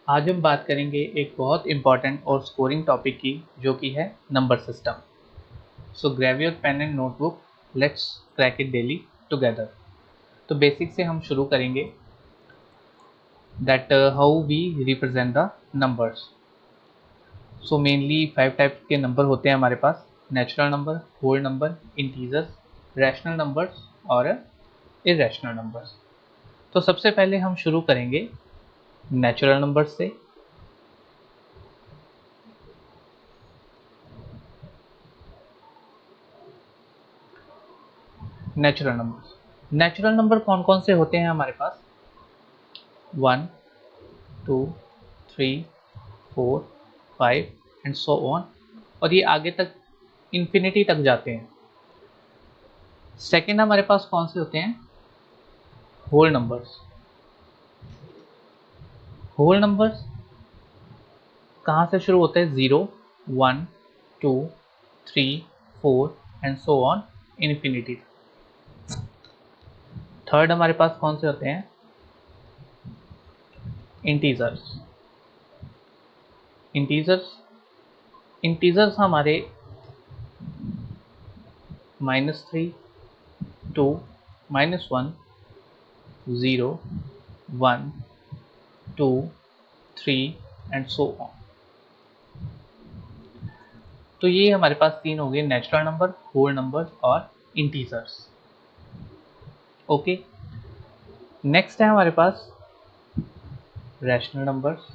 आज हम बात करेंगे एक बहुत इम्पॉर्टेंट और स्कोरिंग टॉपिक की, जो कि है number system. So grab your pen and notebook, let's crack it daily together. तो बेसिक से हम शुरू करेंगे that how we represent the numbers. So mainly 5 types के नंबर होते हैं हमारे पास: natural number, whole number, integers, rational numbers और इरेशनल नंबर्स। तो सबसे पहले हम शुरू करेंगे नेचुरल नंबर्स से। नेचुरल नंबर कौन कौन से होते हैं हमारे पास? 1, 2, 3, 4, 5 एंड सो ऑन, और ये आगे तक इन्फिनिटी तक जाते हैं। सेकंड हमारे पास कौन से होते हैं? Whole numbers. होल नंबर्स कहाँ से शुरू होते हैं? 0, 1, 2, 3, 4 and so on infinity. Third हमारे पास कौन से होते हैं? इंटीजर्स। इंटीजर्स हमारे -3, 2, -1, 0, 1, 2, 3 एंड सो ऑन। तो ये हमारे पास तीन हो गए: नेचुरल नंबर, होल नंबर और इंटीजर्स। ओके, नेक्स्ट है हमारे पास रैशनल नंबर्स।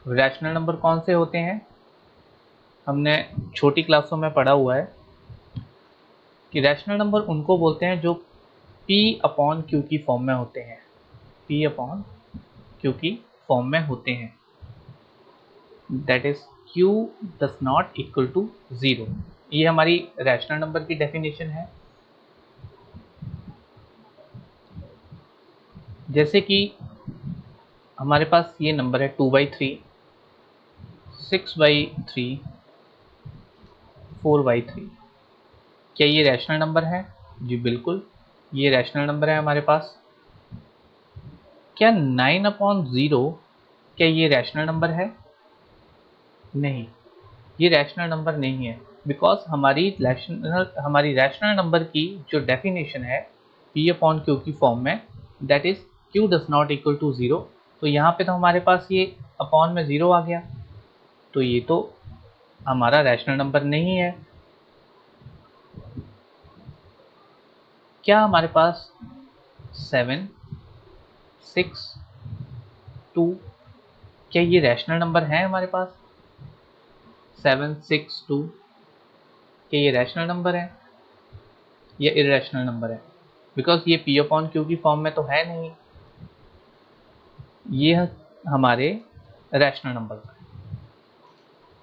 रैशनल नंबर कौन से होते हैं? हमने छोटी क्लासों में पढ़ा हुआ है कि रैशनल नंबर उनको बोलते हैं जो P/Q की फॉर्म में होते हैं। P/Q की फॉर्म में होते हैं, that is Q does not equal to 0। ये हमारी रैशनल नंबर की डेफिनेशन है। जैसे कि हमारे पास ये नंबर है 2/3, 6/3, 4/3। क्या ये रैशनल नंबर है? जी बिल्कुल, ये रैशनल नंबर है हमारे पास। क्या 9/0 क्या ये रैशनल नंबर है? नहीं, ये रैशनल नंबर नहीं है, बिकॉज हमारी रैशनल नंबर की जो डेफिनेशन है P/Q की फॉर्म में, that is Q does not equal to 0। तो यहाँ पे तो हमारे पास ये अपॉन में 0 आ गया, तो ये तो हमारा रैशनल नंबर नहीं है। क्या हमारे पास 7, 6, 2 क्या ये रैशनल नंबर है हमारे पास? 7, 6, 2 क्या ये रैशनल नंबर है या इरेशनल नंबर है? बिकॉज ये P/Q की फॉर्म में तो है नहीं, ये हमारे रैशनल नंबर है।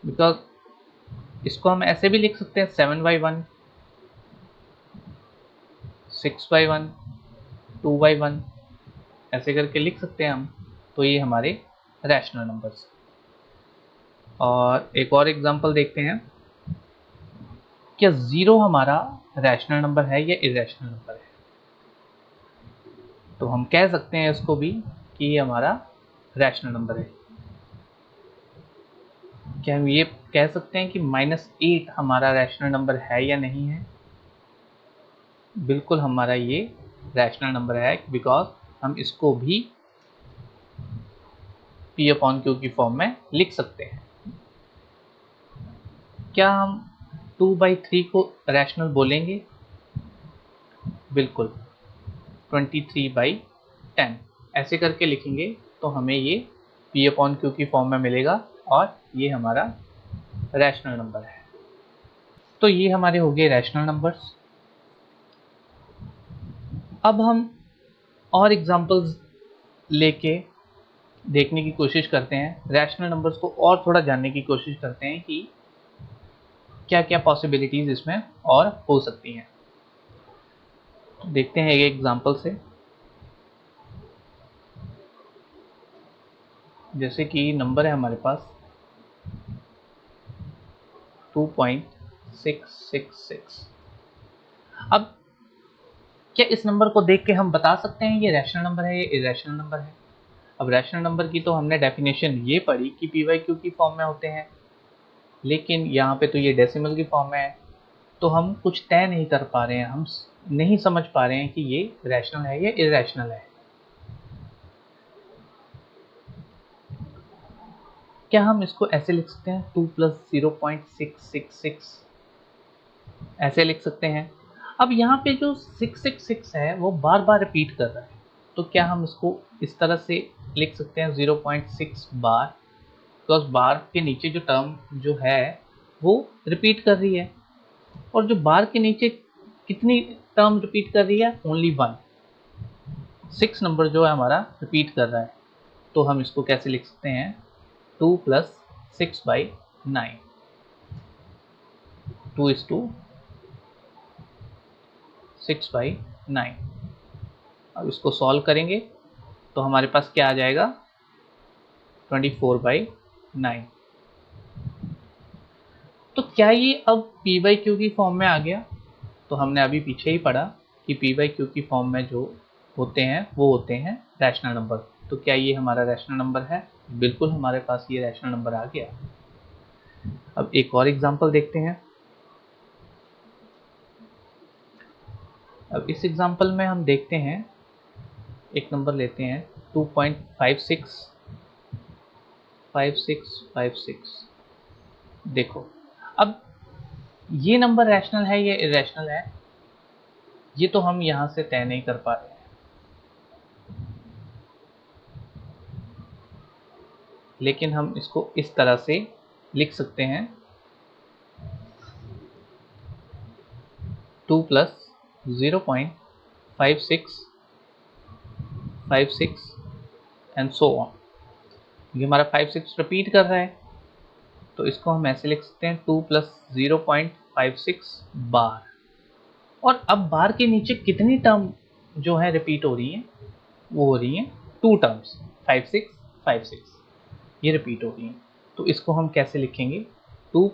बिकॉज इसको हम ऐसे भी लिख सकते हैं 7/1, 6/1, 2/1, ऐसे करके लिख सकते हैं हम। तो ये हमारे रैशनल नंबर्स। और एक और एग्जांपल देखते हैं, क्या 0 हमारा रैशनल नंबर है या इरेशनल नंबर है? तो हम कह सकते हैं इसको भी कि ये हमारा रैशनल नंबर है। क्या हम ये कह सकते हैं कि -8 हमारा रैशनल नंबर है या नहीं है? बिल्कुल हमारा ये रैशनल नंबर है, बिकॉज हम इसको भी P/Q की फॉर्म में लिख सकते हैं। क्या हम 2/3 को रैशनल बोलेंगे? बिल्कुल, 23/10 ऐसे करके लिखेंगे तो हमें ये P/Q की फॉर्म में मिलेगा और ये हमारा रैशनल नंबर है। तो ये हमारे हो गए रैशनल नंबर्स। अब हम और एग्जांपल्स लेके देखने की कोशिश करते हैं, रैशनल नंबर्स को और थोड़ा जानने की कोशिश करते हैं कि क्या क्या पॉसिबिलिटीज़ इसमें और हो सकती हैं। तो देखते हैं एक एग्जांपल से। जैसे कि नंबर है हमारे पास 2.666। अब क्या इस नंबर को देख के हम बता सकते हैं ये रैशनल नंबर है या इरेशनल नंबर है? अब रैशनल नंबर की तो हमने डेफिनेशन ये पढ़ी कि पी वाई क्यू की फॉर्म में होते हैं, लेकिन यहाँ पे तो ये डेसिमल की फॉर्म में है, तो हम कुछ तय नहीं कर पा रहे हैं, हम नहीं समझ पा रहे हैं कि ये रैशनल है या इरेशनल है। क्या हम इसको ऐसे लिख सकते हैं 2 + 0.666 ऐसे लिख सकते हैं? अब यहाँ पे जो 666 है वो बार बार रिपीट कर रहा है, तो क्या हम इसको इस तरह से लिख सकते हैं 0.6 बार, बिकॉज बार के नीचे जो टर्म जो है वो रिपीट कर रही है, और जो बार के नीचे कितनी टर्म रिपीट कर रही है? ओनली 1। 6 नंबर जो है हमारा रिपीट कर रहा है, तो हम इसको कैसे लिख सकते हैं? 2 + 6/9, 2 = 6/9। अब इसको सॉल्व करेंगे तो हमारे पास क्या आ जाएगा? 24/9। तो क्या ये अब पी बाई क्यू की फॉर्म में आ गया? तो हमने अभी पीछे ही पढ़ा कि पी बाई क्यू की फॉर्म में जो होते हैं वो होते हैं रैशनल नंबर। तो क्या ये हमारा रैशनल नंबर है? बिल्कुल, हमारे पास ये रैशनल नंबर आ गया। अब एक और एग्जांपल देखते हैं। अब इस एग्जांपल में हम देखते हैं, एक नंबर लेते हैं 2.565656। देखो, अब ये नंबर रैशनल है या इरेशनल है, ये तो हम यहां से तय नहीं कर पा रहे हैं। लेकिन हम इसको इस तरह से लिख सकते हैं 2 + 0.5656 एंड सो ऑन। ये हमारा 56 रिपीट कर रहा है, तो इसको हम ऐसे लिख सकते हैं 2 + 0.56 बार। और अब बार के नीचे कितनी टर्म जो है रिपीट हो रही है? वो हो रही हैं 2 टर्म्स, 5656 ये रिपीट हो रही हैं। तो इसको हम कैसे लिखेंगे? 2 +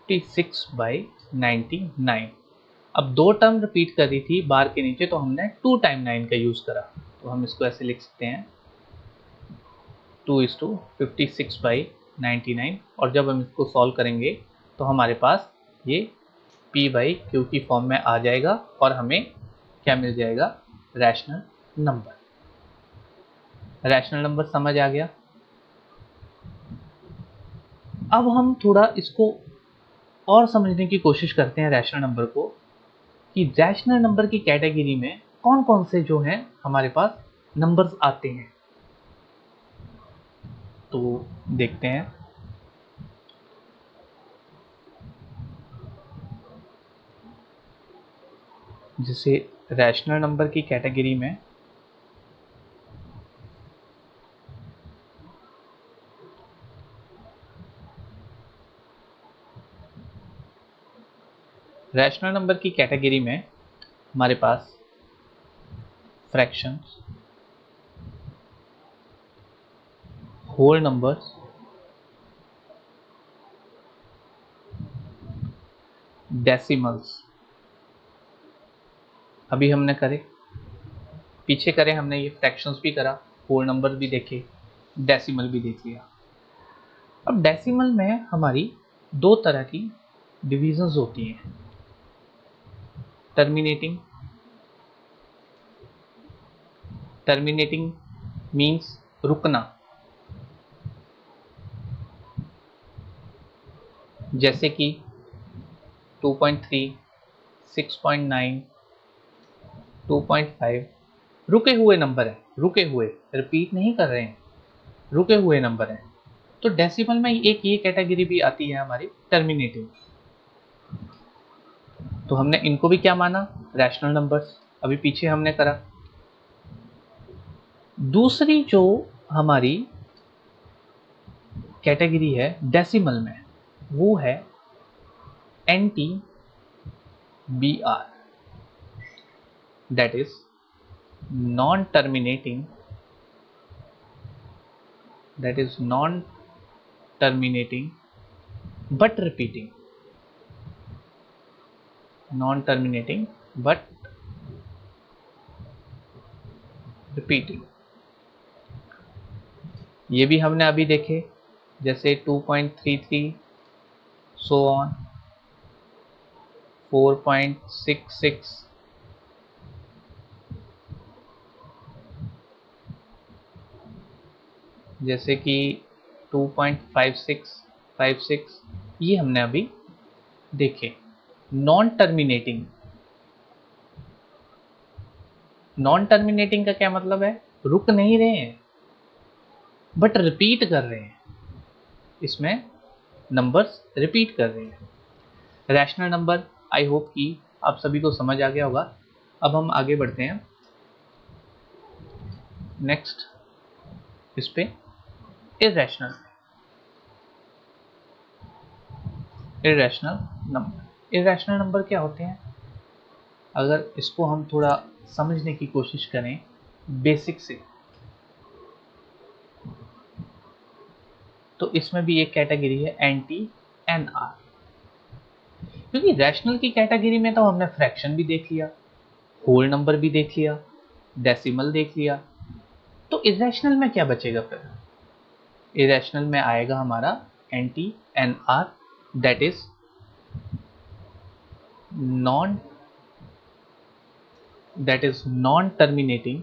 56/99। अब 2 टर्म रिपीट कर रही थी बार के नीचे, तो हमने 2 टाइम 9 का यूज़ करा, तो हम इसको ऐसे लिख सकते हैं 2 = 56/99। और जब हम इसको सॉल्व करेंगे तो हमारे पास ये पी बाई क्यू की फॉर्म में आ जाएगा, और हमें क्या मिल जाएगा? Rational number. रैशनल नंबर समझ आ गया। अब हम थोड़ा इसको और समझने की कोशिश करते हैं रैशनल नंबर को, कि रैशनल नंबर की कैटेगरी में कौन कौन से जो हैं हमारे पास नंबर्स आते हैं। तो देखते हैं। जैसे रैशनल नंबर की कैटेगरी में हमारे पास फ्रैक्शंस, होल नंबर्स, डेसिमल्स, अभी हमने करे, पीछे करे हमने, ये फ्रैक्शंस भी करा, होल नंबर भी देखे, डेसिमल भी देख लिया। अब डेसिमल में हमारी 2 तरह की डिविजन्स होती हैं। टर्मिनेटिंग मीन्स रुकना, जैसे कि 2.3, 6.9, 2.5 रुके हुए नंबर हैं, रुके हुए, रिपीट नहीं कर रहे हैं, रुके हुए नंबर हैं। तो डेसिमल में एक ये कैटेगरी भी आती है हमारी टर्मिनेटिंग। तो हमने इनको भी क्या माना? रैशनल नंबर्स, अभी पीछे हमने करा। दूसरी जो हमारी कैटेगरी है डेसिमल में, वो है NTBR, that is non terminating but repeating, but repeating। ये भी हमने अभी देखे, जैसे 2.33, so on, 4.66, जैसे कि 2.56, 56, ये हमने अभी देखे। नॉन टर्मिनेटिंग, नॉन टर्मिनेटिंग का क्या मतलब है? रुक नहीं रहे हैं बट रिपीट कर रहे हैं, इसमें नंबर्स रिपीट कर रहे हैं। रैशनल नंबर, आई होप कि आप सभी को समझ आ गया होगा। अब हम आगे बढ़ते हैं नेक्स्ट इस पे, irrational. Irrational number, irrational number क्या होते हैं? अगर इसको हम थोड़ा समझने की कोशिश करें बेसिक से, तो इसमें भी एक कैटेगरी है एंटी एन आर। क्योंकि रैशनल की कैटेगरी में तो हमने फ्रैक्शन भी देख लिया, होल नंबर भी देख लिया, डेसिमल देख लिया, तो इरेशनल में क्या बचेगा फिर? इरेशनल में आएगा हमारा anti N R, that is non terminating,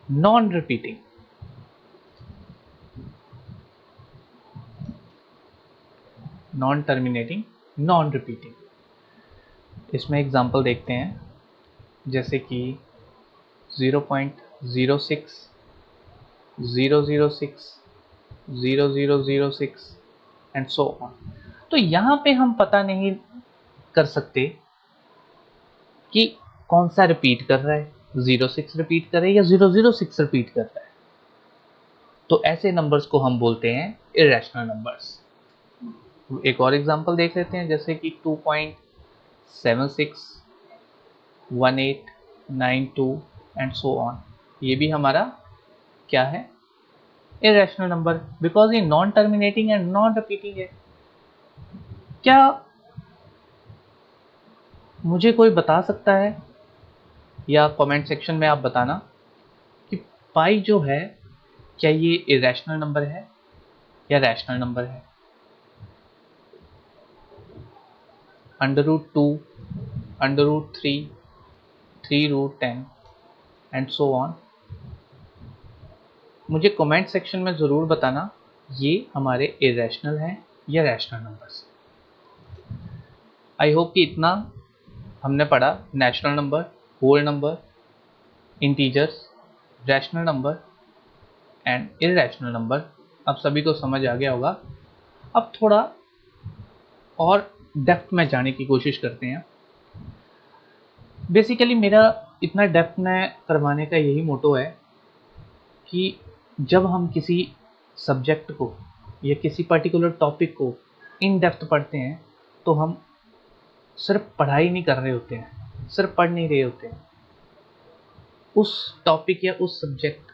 non repeating. Non terminating, non repeating. इसमें एग्जांपल देखते हैं, जैसे कि 0.06, 006, 0006 एंड सो ऑन। तो यहाँ पे हम पता नहीं कर सकते कि कौन सा रिपीट कर रहा है, 06 रिपीट कर रहा है या 006 रिपीट कर रहा है। तो ऐसे नंबर्स को हम बोलते हैं इरेशनल नंबर्स। एक और एग्जांपल देख लेते हैं, जैसे कि 2.76, 1892 एंड सो ऑन। ये भी हमारा क्या है? इरेशनल नंबर, बिकॉज ये non terminating and non repeating है। क्या मुझे कोई बता सकता है, या कमेंट सेक्शन में आप बताना कि पाई जो है, क्या ये इरेशनल नंबर है या रैशनल नंबर है? √2, √3, 3√10 एंड सो ऑन। मुझे कमेंट सेक्शन में ज़रूर बताना ये हमारे इरेशनल हैं या रैशनल नंबर्स। आई होप कि इतना हमने पढ़ा, natural number, whole number, integers, rational number and irrational number, अब सभी को समझ आ गया होगा। अब थोड़ा और डेप्थ में जाने की कोशिश करते हैं। बेसिकली मेरा इतना डेप्थ में करवाने का यही मोटो है कि जब हम किसी सब्जेक्ट को या किसी पर्टिकुलर टॉपिक को इन डेप्थ पढ़ते हैं, तो हम सिर्फ पढ़ाई नहीं कर रहे होते हैं, सिर्फ पढ़ नहीं रहे होते हैं, उस टॉपिक या उस सब्जेक्ट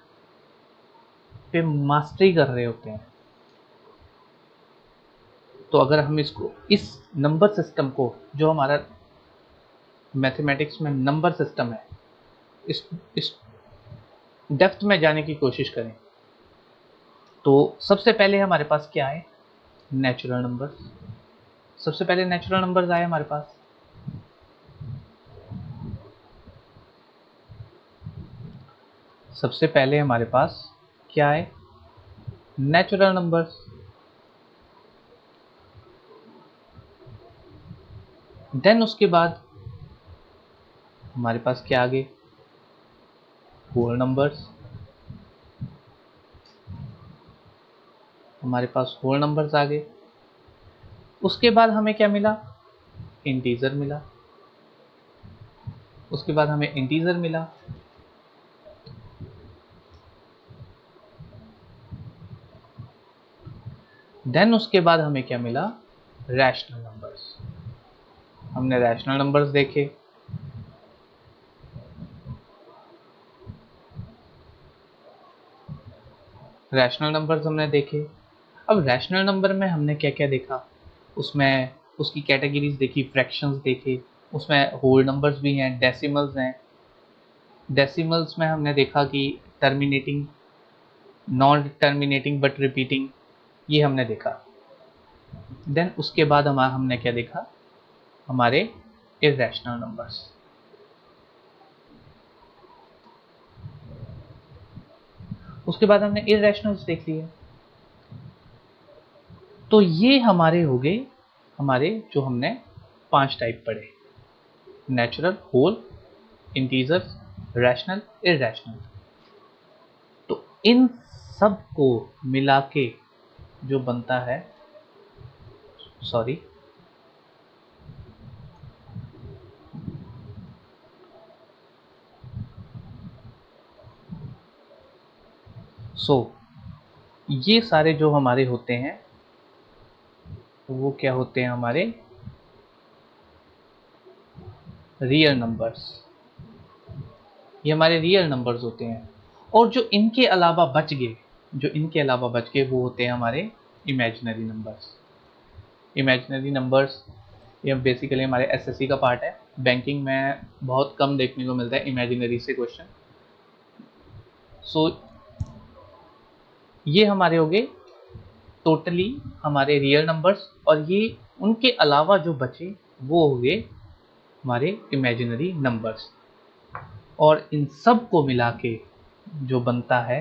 पे मास्टरी कर रहे होते हैं। तो अगर हम इसको, इस नंबर सिस्टम को, जो हमारा मैथमेटिक्स में नंबर सिस्टम है, इस डेप्थ में जाने की कोशिश करें, तो सबसे पहले हमारे पास क्या है? Natural numbers. सबसे पहले नेचुरल नंबर्स आए हमारे पास। सबसे पहले हमारे पास क्या है? Natural numbers. देन उसके बाद हमारे पास क्या आगे? Whole numbers. हमारे पास होल नंबर्स आ गए। उसके बाद हमें क्या मिला? इंटीजर मिला। उसके बाद हमें इंटीजर मिला। देन उसके बाद हमें क्या मिला? Rational numbers. हमने रैशनल नंबर्स देखे। रैशनल नंबर्स हमने देखे। अब रैशनल नंबर में हमने क्या क्या देखा, उसमें उसकी कैटेगरीज देखी, फ्रैक्शंस देखे, उसमें होल नंबर्स भी हैं, डेसिमल्स हैं। डेसिमल्स में हमने देखा कि terminating, non terminating but repeating, ये हमने देखा। देन उसके बाद हमने क्या देखा, हमारे इर्रेशनल नंबर्स। उसके बाद हमने इर्रेशनल्स देख लिए। तो ये हमारे हो गए, हमारे जो हमने 5 टाइप पढ़े, natural, whole, integers, rational, irrational. तो इन सब को मिला के जो बनता है, सॉरी, ये सारे जो हमारे होते हैं वो क्या होते हैं, हमारे रियल नंबर्स। ये हमारे रियल नंबर्स होते हैं। और जो इनके अलावा बच गए, वो होते हैं हमारे इमेजिनरी नंबर्स। इमेजिनरी नंबर्स ये बेसिकली हमारे एसएससी का पार्ट है। बैंकिंग में बहुत कम देखने को मिलता है इमेजिनरी से क्वेश्चन। ये हमारे हो गए टोटली हमारे रियल नंबर्स, और ये उनके अलावा जो बचे वो हो गए हमारे इमेजिनरी नंबर्स। और इन सब को मिला के जो बनता है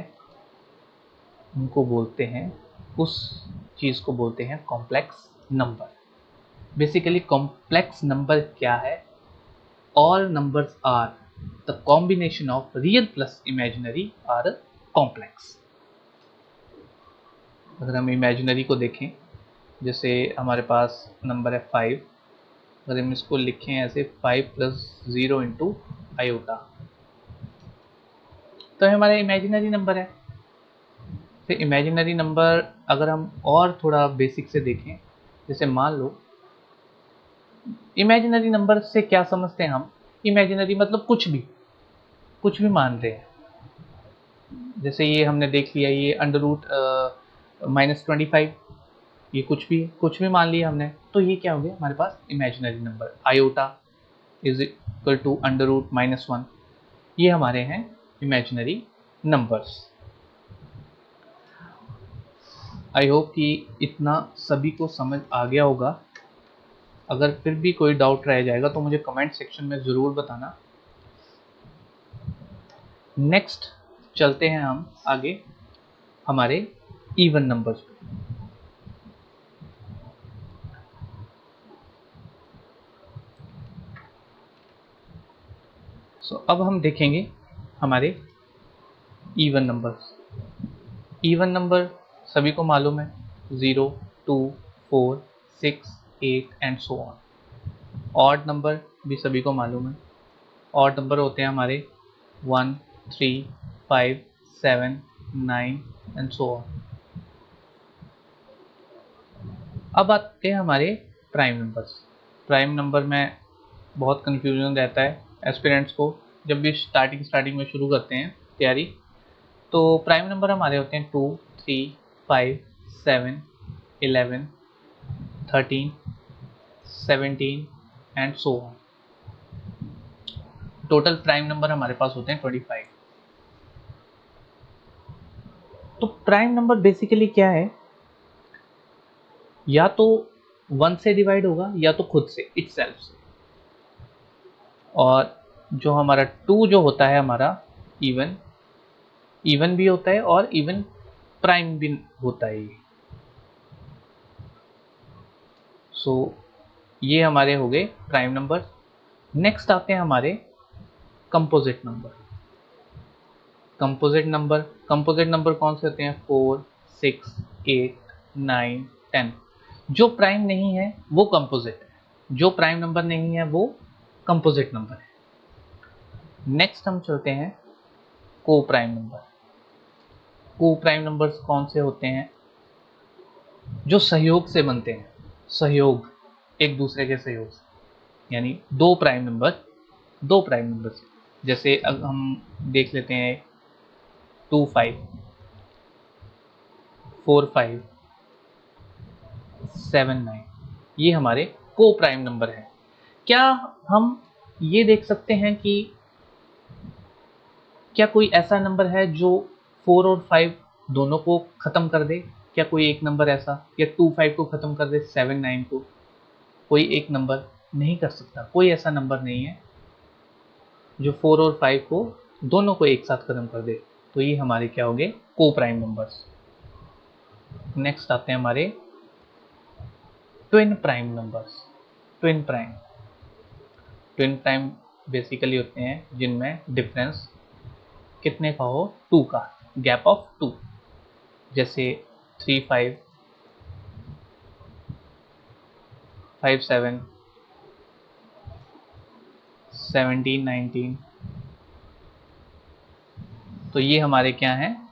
उनको बोलते हैं, उस चीज़ को बोलते हैं complex number. Basically complex number क्या है? All numbers are the combination of real plus imaginary are complex. अगर हम इमेजिनरी को देखें, जैसे हमारे पास नंबर है 5, अगर हम इसको लिखें ऐसे 5 + 0 इंटू आयोटा, तो हमारा इमेजिनरी नंबर है। तो इमेजिनरी नंबर अगर हम और थोड़ा बेसिक से देखें, जैसे मान लो इमेजिनरी नंबर से क्या समझते हैं हम? इमेजिनरी मतलब कुछ भी मान रहे हैं। जैसे ये हमने देख लिया, ये √-25, ये कुछ भी मान लिया हमने, तो ये क्या हो गया हमारे पास imaginary number. Iota is equal to √-1, ये हमारे हैं इमेजिनरी नंबर्स। आई होप कि इतना सभी को समझ आ गया होगा। अगर फिर भी कोई डाउट रह जाएगा तो मुझे कमेंट सेक्शन में ज़रूर बताना। नेक्स्ट चलते हैं हम आगे हमारे इवन नंबर्स पे। अब हम देखेंगे हमारे इवन नंबर्स। इवन नंबर सभी को मालूम है, 0, 2, 4, 6, 8 and so on. Odd number भी सभी को मालूम है। ऑड नंबर होते हैं हमारे 1, 3, 5, 7, 9 एंड सो ऑन। अब आते हैं हमारे प्राइम नंबर्स। प्राइम नंबर में बहुत कन्फ्यूजन रहता है एस्पिरेंट्स को जब भी स्टार्टिंग में शुरू करते हैं तैयारी। तो प्राइम नंबर हमारे होते हैं 2, 3, 5, 7, 11, 13, 17 and so on. Total prime number हमारे पास होते हैं 25। तो प्राइम नंबर बेसिकली क्या है? या तो 1 से डिवाइड होगा या तो खुद से, इटसेल्फ से। और जो हमारा 2 जो होता है हमारा इवन भी होता है और इवन प्राइम भी होता है ये। ये हमारे हो गए प्राइम नंबर। नेक्स्ट आते हैं हमारे कंपोजिट नंबर। कंपोजिट नंबर कौन से होते हैं? 4, 6, 8, 9, 10। जो प्राइम नहीं है वो कंपोजिट है, जो प्राइम नंबर नहीं है वो कंपोजिट नंबर है। नेक्स्ट हम चलते हैं को प्राइम नंबर। को प्राइम नंबर्स कौन से होते हैं? जो सहयोग से बनते हैं, सहयोग, एक दूसरे के सहयोग से, यानी दो प्राइम नंबर से। जैसे अब हम देख लेते हैं 2, 5। 4579 ये हमारे को प्राइम नंबर है। क्या हम ये देख सकते हैं कि क्या कोई ऐसा नंबर है जो 4 और 5 दोनों को ख़त्म कर दे? क्या कोई एक नंबर ऐसा, या 2 5 को ख़त्म कर दे 7 9 को? कोई एक नंबर नहीं कर सकता, कोई ऐसा नंबर नहीं है जो 4 और 5 को दोनों को एक साथ ख़त्म कर दे। तो ये हमारे क्या हो गए? को प्राइम नंबर्स। नेक्स्ट आते हैं हमारे twin prime numbers. Twin prime basically होते हैं जिनमें डिफरेंस कितने का हो? 2 का, गैप ऑफ 2। जैसे 3 5 5 7 17 19। तो ये हमारे क्या हैं?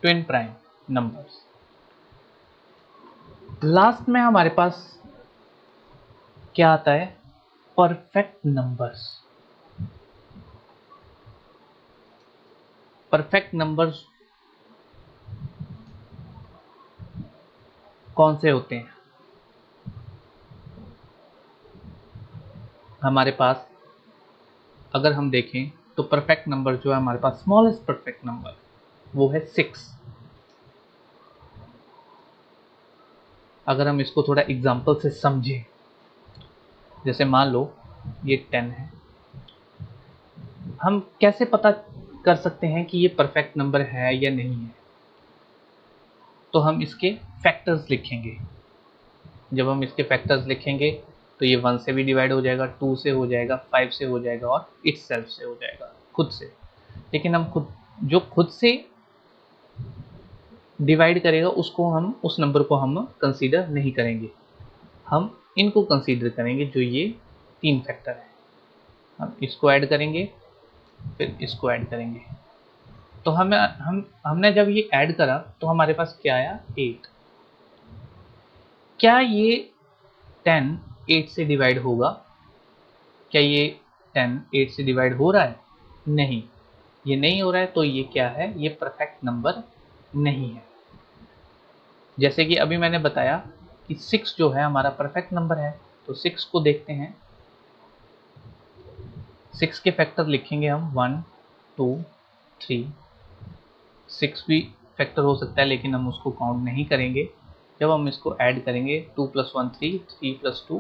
Twin prime numbers. लास्ट में हमारे पास क्या आता है? Perfect numbers. परफेक्ट नंबर्स कौन से होते हैं? हमारे पास अगर हम देखें तो परफेक्ट नंबर जो है हमारे पास, स्मॉलेस्ट परफेक्ट नंबर वो है 6। अगर हम इसको थोड़ा एग्जांपल से समझें, जैसे मान लो ये 10 है, हम कैसे पता कर सकते हैं कि ये परफेक्ट नंबर है या नहीं है? तो हम इसके फैक्टर्स लिखेंगे। जब हम इसके फैक्टर्स लिखेंगे तो ये 1 से भी डिवाइड हो जाएगा, 2 से हो जाएगा, 5 से हो जाएगा और इटसेल्फ से हो जाएगा, खुद से। लेकिन हम खुद से डिवाइड करेगा उसको हम, उस नंबर को हम कंसीडर नहीं करेंगे। हम इनको कंसीडर करेंगे जो ये 3 फैक्टर है। हम इसको ऐड करेंगे, फिर इसको ऐड करेंगे। तो हमने जब ये ऐड करा तो हमारे पास क्या आया? 8। क्या ये 10 8 से डिवाइड होगा? क्या ये 10 8 से डिवाइड हो रहा है? नहीं, ये नहीं हो रहा है। तो ये क्या है? ये परफेक्ट नंबर नहीं है। जैसे कि अभी मैंने बताया कि 6 जो है हमारा परफेक्ट नंबर है। तो 6 को देखते हैं, 6 के फैक्टर लिखेंगे हम 1 2 3। 6 भी फैक्टर हो सकता है लेकिन हम उसको काउंट नहीं करेंगे। जब हम इसको ऐड करेंगे 2 + 1 3, 3 + 2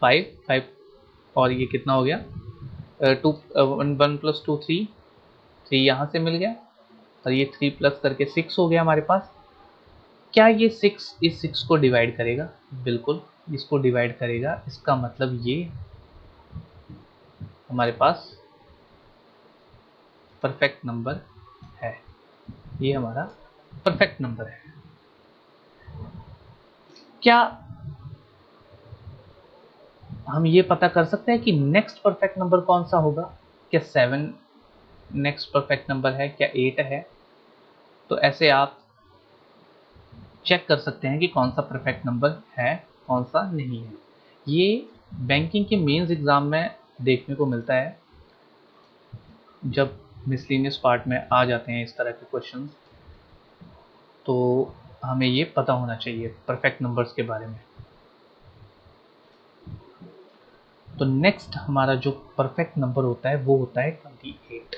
5 5, और ये कितना हो गया? 2 1 + 2 3, 3 यहाँ से मिल गया, और ये 3 प्लस करके 6 हो गया हमारे पास। क्या ये 6 इस 6 को डिवाइड करेगा? बिल्कुल इसको डिवाइड करेगा। इसका मतलब ये हमारे पास परफेक्ट नंबर है। ये हमारा परफेक्ट नंबर है। क्या हम ये पता कर सकते हैं कि नेक्स्ट परफेक्ट नंबर कौन सा होगा? क्या 7 नेक्स्ट परफेक्ट नंबर है? क्या 8 है? तो ऐसे आप चेक कर सकते हैं कि कौन सा परफेक्ट नंबर है, कौन सा नहीं है। ये बैंकिंग के मेंस एग्जाम में देखने को मिलता है। जब मिसलिनियस पार्ट में आ जाते हैं इस तरह के क्वेश्चंस, तो हमें ये पता होना चाहिए परफेक्ट नंबर्स के बारे में। तो नेक्स्ट हमारा जो परफेक्ट नंबर होता है वो होता है 28।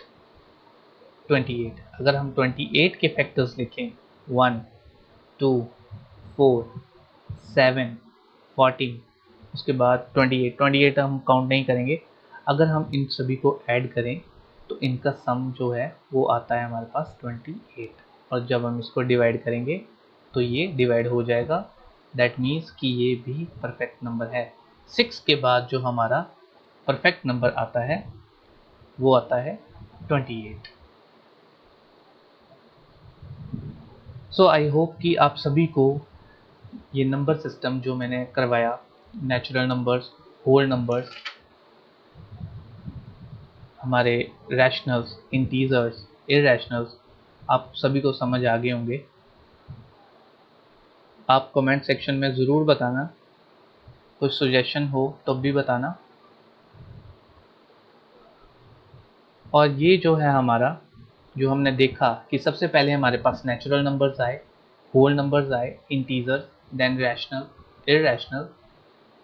28 अगर हम 28 के फैक्टर्स लिखें 1 2 4 7 14, उसके बाद 28 हम काउंट नहीं करेंगे। अगर हम इन सभी को ऐड करें तो इनका सम जो है वो आता है हमारे पास 28, और जब हम इसको डिवाइड करेंगे तो ये डिवाइड हो जाएगा। दैट मीन्स कि ये भी परफेक्ट नंबर है। 6 के बाद जो हमारा परफेक्ट नंबर आता है वो आता है 28। सो आई होप कि आप सभी को ये नंबर सिस्टम जो मैंने करवाया, नेचुरल नंबर्स, होल नंबर्स, हमारे रैशनल्स, इंटीजर्स, इरैशनल्स, आप सभी को समझ आ गए होंगे। आप कमेंट सेक्शन में ज़रूर बताना, कुछ सजेशन हो तो भी बताना। और ये जो है हमारा, जो हमने देखा कि सबसे पहले हमारे पास नेचुरल नंबर्स आए, होल नंबर्स आए, इंटीजर, देन रैशनल, इररेशनल,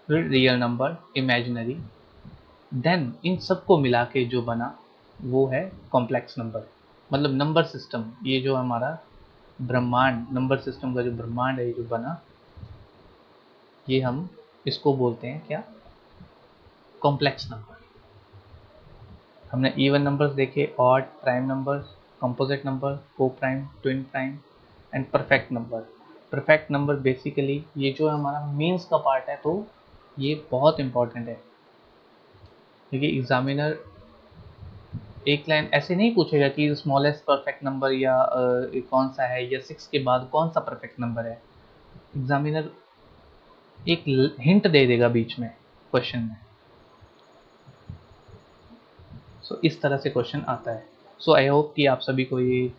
फिर real number, imaginary, then in सबको मिला के जो बना वो है कॉम्प्लेक्स नंबर। मतलब नंबर सिस्टम, ये जो हमारा ब्रह्मांड, नंबर सिस्टम का जो ब्रह्मांड है, ये जो बना, ये हम इसको बोलते हैं क्या? Complex number. हमने इवन नंबर्स देखे, odd, prime numbers, composite number, coprime, twin prime and perfect number. Perfect number basically ये जो हमारा मीन्स का पार्ट है, तो ये बहुत इंपॉर्टेंट है, क्योंकि एग्जामिनर एक लाइन ऐसे नहीं पूछेगा कि स्मॉलेस्ट परफेक्ट नंबर या कौन सा है, या 6 के बाद कौन सा परफेक्ट नंबर है। एग्जामिनर एक हिंट दे देगा बीच में क्वेश्चन में। सो इस तरह से क्वेश्चन आता है। सो आई होप कि आप सभी को ये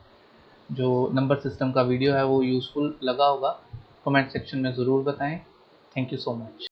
जो नंबर सिस्टम का वीडियो है वो यूज़फुल लगा होगा। कमेंट सेक्शन में ज़रूर बताएं। Thank you so much.